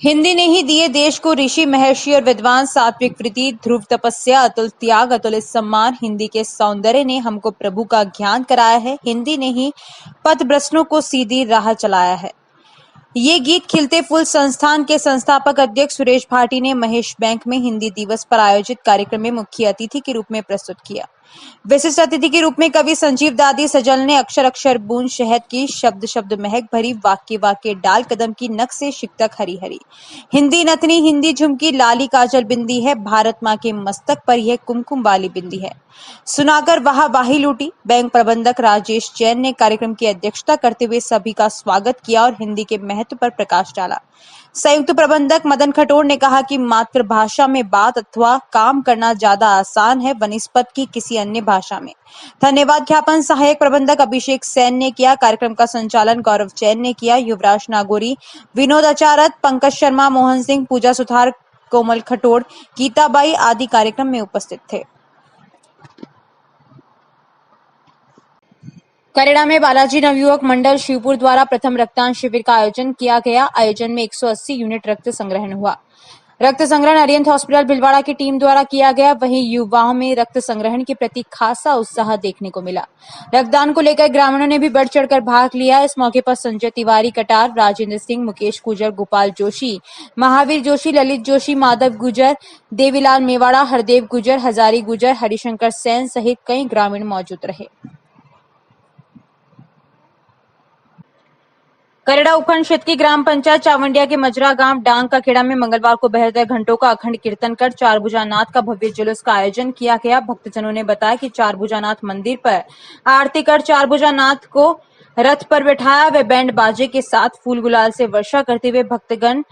हिंदी ने ही दिए देश को ऋषि महर्षि और विद्वान, सात्विक वृत्ति, ध्रुव तपस्या, अतुल त्याग, अतुलित सम्मान। हिंदी के सौंदर्य ने हमको प्रभु का ज्ञान कराया है। हिंदी ने ही पथभ्रष्टों को सीधी राह चलाया है। ये गीत खिलते फूल संस्थान के संस्थापक अध्यक्ष सुरेश भाटी ने महेश बैंक में हिंदी दिवस पर आयोजित कार्यक्रम में मुख्य अतिथि के रूप में प्रस्तुत किया। विशिष्ट अतिथि के रूप में कवि संजीव दादी सजल ने अक्षर अक्षर बूंद शहद की, शब्द शब्द महक भरी, वाक्य वाक्य डाल कदम की, नक से शिकतक हरी हरी। हिंदी नथनी, हिंदी झुमकी, लाली काजल बिंदी है, भारत माँ के मस्तक पर यह कुमकुम वाली बिंदी है। सुनाकर वाह वाही लूटी। बैंक प्रबंधक राजेश जैन ने कार्यक्रम की अध्यक्षता करते हुए सभी का स्वागत किया और हिंदी के महत्व पर प्रकाश डाला। संयुक्त प्रबंधक मदन खटोर ने कहा कि मातृभाषा में बात अथवा काम करना ज्यादा आसान है वनिस्पत की किसी अन्य भाषा में। धन्यवाद ज्ञापन सहायक प्रबंधक अभिषेक सेन ने किया। कार्यक्रम का संचालन गौरव जैन ने किया। युवराज नागोरी, विनोद आचारत, पंकज शर्मा, मोहन सिंह, पूजा सुथार, कोमल खटोर, गीताबाई आदि कार्यक्रम में उपस्थित थे। करेड़ा में बालाजी नवयुवक मंडल शिवपुर द्वारा प्रथम रक्तदान शिविर का आयोजन किया गया। आयोजन में 180 यूनिट रक्त संग्रहण हुआ। रक्त संग्रहण अरिहंत हॉस्पिटल भिलवाड़ा की टीम द्वारा किया गया। वहीं युवाओं में रक्त संग्रहण के प्रति खासा उत्साह देखने को मिला। रक्तदान को लेकर ग्रामीणों ने भी बढ़ चढ़कर भाग लिया। इस मौके पर संजय तिवारी कटार, राजेंद्र सिंह, मुकेश गुजर, गोपाल जोशी, महावीर जोशी, ललित जोशी, माधव गुजर, देवीलाल मेवाड़ा, हरदेव गुजर, हजारी गुजर, हरिशंकर सेन सहित कई ग्रामीण मौजूद रहे। करेड़ा उपखंड क्षेत्र की ग्राम पंचायत चावंडिया के मजरा गांव डांग का खेड़ा में मंगलवार को 72 घंटों का अखंड कीर्तन कर चारभुजानाथ का भव्य जुलूस का आयोजन किया गया। भक्तजनों ने बताया कि चारभुजानाथ मंदिर पर आरती कर चारभुजानाथ को रथ पर बैठाया। वे बैंड बाजे के साथ फूल गुलाल से वर्षा करते हुए भक्तगण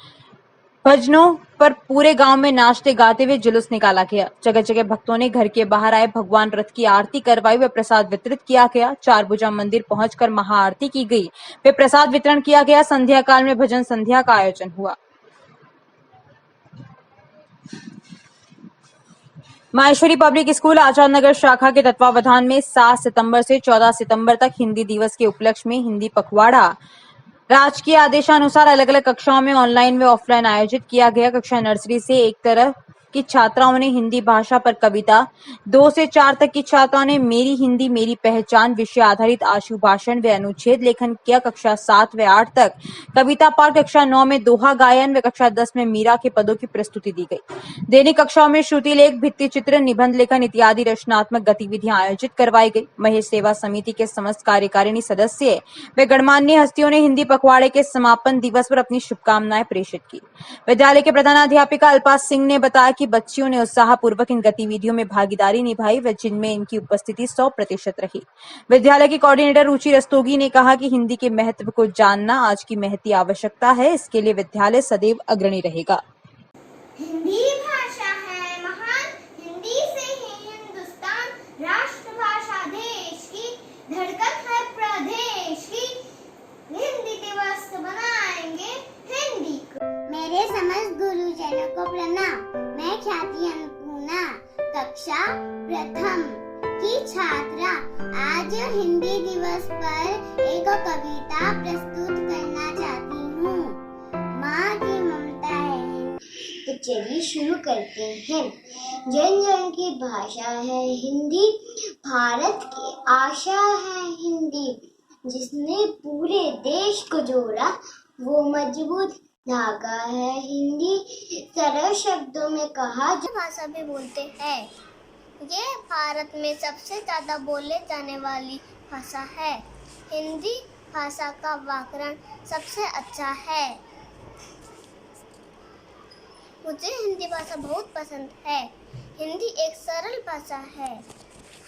भजनों पर पूरे गांव में नाचते गाते हुए जुलूस निकाला गया। जगह जगह भक्तों ने घर के बाहर आए भगवान रथ की आरती करवाई व प्रसाद वितरित किया गया। चारभुजा मंदिर पहुंचकर महाआरती की गई वे प्रसाद वितरण किया गया। संध्या काल में भजन संध्या का आयोजन हुआ। माहेश्वरी पब्लिक स्कूल आजाद नगर शाखा के तत्वावधान में 7 सितंबर से 14 सितंबर तक हिंदी दिवस के उपलक्ष्य में हिंदी पखवाड़ा राजकीय आदेशानुसार अलग अलग कक्षाओं में ऑनलाइन व ऑफलाइन आयोजित किया गया। कक्षा नर्सरी से 1 तरह की छात्राओं ने हिंदी भाषा पर कविता, 2 से 4 तक की छात्राओं ने मेरी हिंदी मेरी पहचान विषय आधारित आशु भाषण व अनुच्छेद लेखन किया। कक्षा 7 व 8 तक कविता पाठ, कक्षा 9 में दोहा गायन व कक्षा 10 में मीरा के पदों की प्रस्तुति दी गई। दैनिक कक्षाओं में श्रुति लेख, भित्ति चित्र, निबंध लेखन इत्यादि रचनात्मक गतिविधियां आयोजित करवाई गई। महेश सेवा समिति के समस्त कार्यकारिणी सदस्य व गणमान्य हस्तियों ने हिंदी पखवाड़े के समापन दिवस पर अपनी शुभकामनाएं प्रेषित की। विद्यालय के प्रधानाध्यापिका अल्पा सिंह ने बताया कि बच्चियों ने उत्साहपूर्वक इन गतिविधियों में भागीदारी निभाई व जिनमें इनकी उपस्थिति 100% रही। विद्यालय की कोऑर्डिनेटर रुचि रस्तोगी ने कहा कि हिंदी के महत्व को जानना आज की महती आवश्यकता है। इसके लिए विद्यालय सदैव अग्रणी रहेगा। हिंदी भाषा है महान, हिंदी से ही हिंदुस्तान राष्ट्रभाषा देश की, धड़कन है प्रदेश की। हिंदी दिवस मनाएंगे हिंदी को। मेरे समस्त गुरुजनों को प्रणाम। मैं ख्याति अन्नपूर्णा कक्षा प्रथम की छात्रा आज हिंदी दिवस पर एक कविता प्रस्तुत करना चाहती हूँ। माँ की ममता है तो चलिए शुरू करते हैं। जन जन की भाषा है हिंदी, भारत की आशा है हिंदी। जिसने पूरे देश को जोड़ा वो मजबूत धागा है हिंदी। सरल शब्दों में कहा जो भाषा भी बोलते हैं, ये भारत में सबसे ज्यादा बोले जाने वाली भाषा है। हिंदी भाषा का व्याकरण सबसे अच्छा है। मुझे हिंदी भाषा बहुत पसंद है। हिंदी एक सरल भाषा है।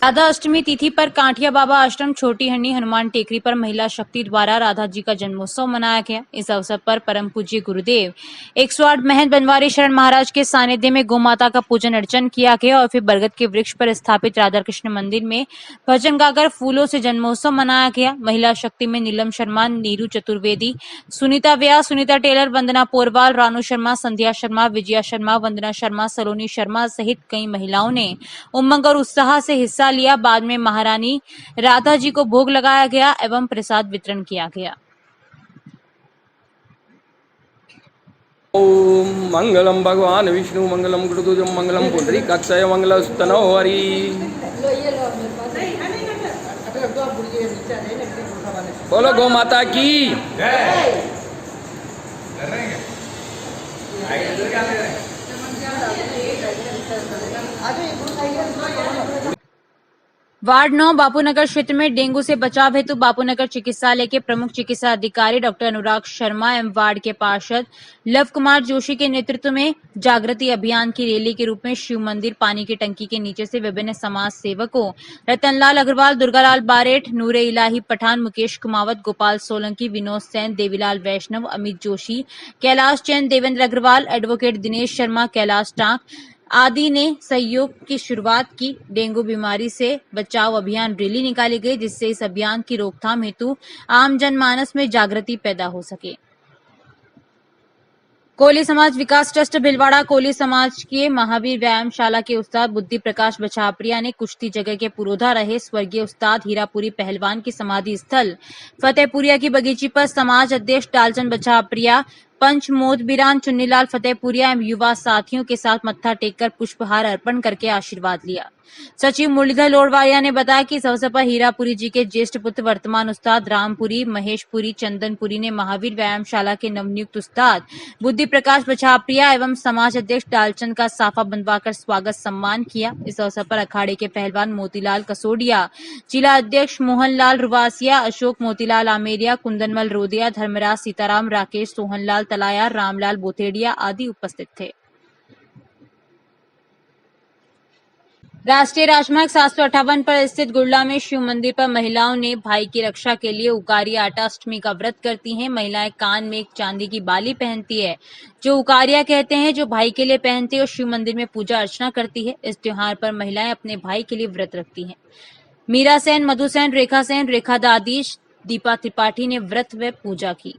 राधा अष्टमी तिथि पर कांठिया बाबा आश्रम छोटी हंडी हनुमान टेकरी पर महिला शक्ति द्वारा राधा जी का जन्मोत्सव मनाया गया। इस अवसर पर परम पूज्य गुरुदेव 108 महंत बनवारी शरण महाराज के सानिध्य में गौ माता का पूजन अर्चन किया गया और फिर बरगद के वृक्ष पर स्थापित राधा कृष्ण मंदिर में भजन गाकर फूलों से जन्मोत्सव मनाया गया। महिला शक्ति में नीलम शर्मा, नीरू चतुर्वेदी, सुनीता व्यास, सुनीता टेलर, वंदना पोरवाल, रानू शर्मा, संध्या शर्मा, विजया शर्मा, वंदना शर्मा, सलोनी शर्मा सहित कई महिलाओं ने उमंग और उत्साह से हिस्सा लिया। बाद में महारानी राधा जी को भोग लगाया गया एवं प्रसाद वितरण किया गया। ओम मंगलम भगवान विष्णु मंगलम गुरुध्वजम मंगलम पुंडरीकाक्षाय मंगलस्तनो हरि। बोलो गौ माता की। वार्ड 9 बापूनगर क्षेत्र में डेंगू से बचाव हेतु बापूनगर चिकित्सालय के प्रमुख चिकित्सा अधिकारी डॉक्टर अनुराग शर्मा एवं वार्ड के पार्षद लव कुमार जोशी के नेतृत्व में जागृति अभियान की रैली के रूप में शिव मंदिर पानी की टंकी के नीचे से विभिन्न समाज सेवकों रतनलाल अग्रवाल, दुर्गालाल बारेठ, नूरे इलाही पठान, मुकेश कुमावत, गोपाल सोलंकी, विनोद सेन, देवीलाल वैष्णव, अमित जोशी, कैलाश जैन, देवेंद्र अग्रवाल, एडवोकेट दिनेश शर्मा, कैलाश टांक आदि ने सहयोग की शुरुआत की। डेंगू बीमारी से बचाव अभियान रैली निकाली गई, जिससे इस अभियान की रोकथाम हेतु आम जनमानस में जागृति पैदा हो सके। कोली समाज विकास ट्रस्ट भिलवाड़ा कोली समाज के महावीर व्यायामशाला के उस्ताद बुद्धि प्रकाश बछाप्रिया ने कुश्ती जगह के पुरोधा रहे स्वर्गीय उस्ताद हीरापुरी पहलवान की समाधि स्थल फतेहपुरिया की बगीची पर समाज अध्यक्ष डालचंद बछाप्रिया, पंच मोदबिरान चुन्नीलाल फतेहपुरिया एवं युवा साथियों के साथ मत्था टेककर पुष्पहार अर्पण करके आशीर्वाद लिया। सचिव मुरलीधर लोड़वाया ने बताया कि इस अवसर पर हीरापुरी जी के ज्येष्ठ पुत्र वर्तमान उस्ताद रामपुरी, महेशपुरी, चंदनपुरी ने महावीर व्यायामशाला के नवनियुक्त उस्ताद बुद्धि प्रकाश बछाप्रिया एवं समाज अध्यक्ष डालचंद का साफा बंधवाकर स्वागत सम्मान किया। इस अवसर पर अखाड़े के पहलवान मोतीलाल कसोडिया, जिला अध्यक्ष मोहनलाल रुवासिया, अशोक मोतीलाल आमेरिया, कुंदनमल रोदिया, धर्मराज सीताराम, राकेश सोहनलाल तलाया, रामलाल बोथेड़िया आदि उपस्थित थे। राष्ट्रीय राजमार्ग 758 पर स्थित गुड़ला में शिव मंदिर पर महिलाओं ने भाई की रक्षा के लिए उकारिया आटा अष्टमी का व्रत करती हैं। महिलाएं कान में एक चांदी की बाली पहनती है, जो उकारिया कहते हैं, जो भाई के लिए पहनती है और शिव मंदिर में पूजा अर्चना करती है। इस त्योहार पर महिलाएं अपने भाई के लिए व्रत रखती हैं। मीरा सेन, मधु सेन, रेखा दादी, दीपा त्रिपाठी ने व्रत व पूजा की।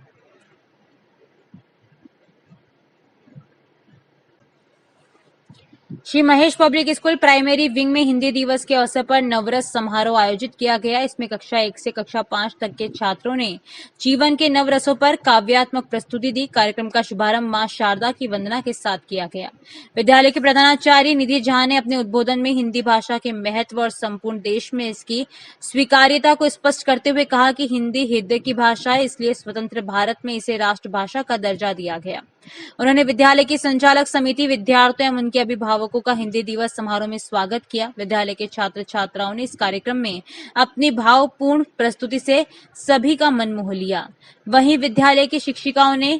Shri Mahesh public school primary wing में हिंदी दिवस के अवसर पर नवरस समारोह आयोजित किया गया। इसमें कक्षा 1 से कक्षा 5 तक के छात्रों ने जीवन के नवरसों पर काव्यात्मक प्रस्तुति दी। कार्यक्रम का शुभारंभ मां शारदा की वंदना के साथ किया गया। विद्यालय के प्रधानाचार्य निधि झा ने अपने उद्बोधन में हिंदी भाषा के महत्व और संपूर्ण देश में इसकी स्वीकार्यता को स्पष्ट करते हुए कहा कि हिंदी हृदय की भाषा है, इसलिए स्वतंत्र भारत में इसे राष्ट्रभाषा का दर्जा दिया गया। उन्होंने विद्यालय की संचालक समिति, विद्यार्थियों एवं उनके अभिभावकों का हिंदी दिवस समारोह में स्वागत किया। विद्यालय के छात्र छात्राओं ने इस कार्यक्रम में अपनी भावपूर्ण प्रस्तुति से सभी का मन मोह लिया। वहीं विद्यालय की शिक्षिकाओं ने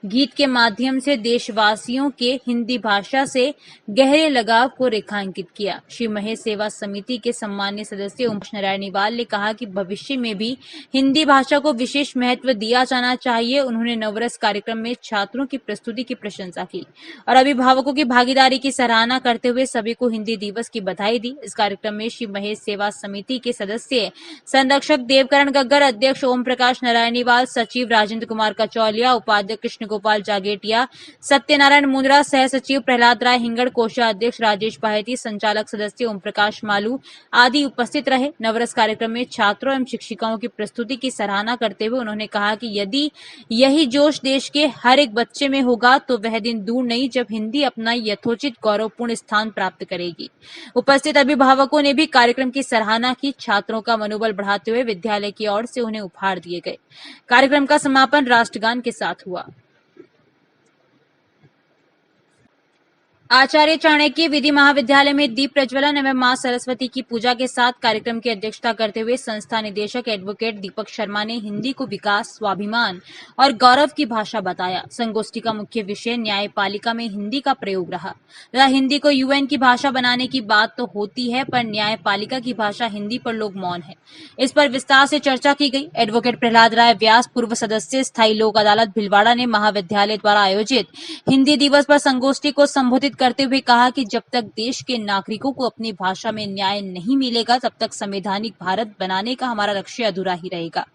गीत के माध्यम से देशवासियों के हिंदी भाषा से गहरे लगाव को रेखांकित किया। श्री महेश सेवा समिति के सम्मानीय सदस्य ओम नारायण निवाल ने कहा कि भविष्य में भी हिंदी भाषा को विशेष महत्व दिया जाना चाहिए। उन्होंने नवरस कार्यक्रम में छात्रों की प्रस्तुति की प्रशंसा की और अभिभावकों की भागीदारी की सराहना करते हुए सभी को हिंदी दिवस की बधाई दी। इस कार्यक्रम में श्री महेश सेवा समिति के सदस्य संरक्षक देवकरण गग्गर, अध्यक्ष ओम प्रकाश नारायण निवाल, सचिव राजेंद्र कुमार कचौलिया, उपाध्यक्ष कृष्ण गोपाल जागेटिया, सत्यनारायण मुंद्रा, सह सचिव प्रहलाद राय हिंगड़, कोषाध्यक्ष राजेश बाहेती, संचालक सदस्य ओम प्रकाश मालू आदि उपस्थित रहे। नवरस कार्यक्रम में छात्रों एवं शिक्षिकाओं की प्रस्तुति की सराहना करते हुए उन्होंने कहा कि यदि यही जोश देश के हर एक बच्चे में होगा तो वह दिन दूर नहीं जब हिंदी अपना यथोचित गौरवपूर्ण स्थान प्राप्त करेगी। उपस्थित अभिभावकों ने भी कार्यक्रम की सराहना की। छात्रों का मनोबल बढ़ाते हुए विद्यालय की ओर से उन्हें उपहार दिए गए। कार्यक्रम का समापन राष्ट्रगान के साथ हुआ। आचार्य चाणक्य विधि महाविद्यालय में दीप प्रज्वलन एवं मां सरस्वती की पूजा के साथ कार्यक्रम की अध्यक्षता करते हुए संस्था निदेशक एडवोकेट दीपक शर्मा ने हिंदी को विकास, स्वाभिमान और गौरव की भाषा बताया। संगोष्ठी का मुख्य विषय न्यायपालिका में हिंदी का प्रयोग रहा तथा हिंदी को यूएन की भाषा बनाने की बात तो होती है, पर न्यायपालिका की भाषा हिंदी पर लोग मौन है। इस पर विस्तार से चर्चा की गई। एडवोकेट प्रहलाद राय व्यास, पूर्व सदस्य स्थायी लोक अदालत भिलवाड़ा ने महाविद्यालय द्वारा आयोजित हिंदी दिवस पर संगोष्ठी को संबोधित करते हुए कहा कि जब तक देश के नागरिकों को अपनी भाषा में न्याय नहीं मिलेगा तब तक संवैधानिक भारत बनाने का हमारा लक्ष्य अधूरा ही रहेगा।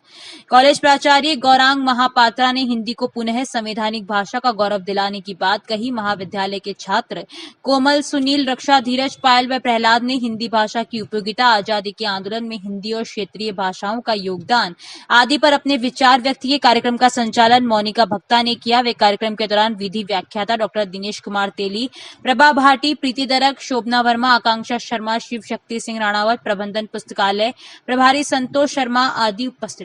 कॉलेज प्राचार्य गौरांग महापात्रा ने हिंदी को पुनः संवैधानिक भाषा का गौरव दिलाने की बात कही। महाविद्यालय के छात्र कोमल, सुनील, रक्षा, धीरज, पायल व प्रहलाद ने हिंदी भाषा की उपयोगिता, आजादी के आंदोलन में हिंदी और क्षेत्रीय भाषाओं का योगदान आदि पर अपने विचार व्यक्त किए। कार्यक्रम का संचालन मोनिका भक्ता ने किया। वे कार्यक्रम के दौरान विधि व्याख्याता डॉक्टर दिनेश कुमार तेली, प्रभा भाटी, प्रीति दरक, शोभना वर्मा, आकांक्षा शर्मा, शिव शक्ति सिंह राणावत, प्रबंधन पुस्तकालय प्रभारी संतोष शर्मा आदि उपस्थित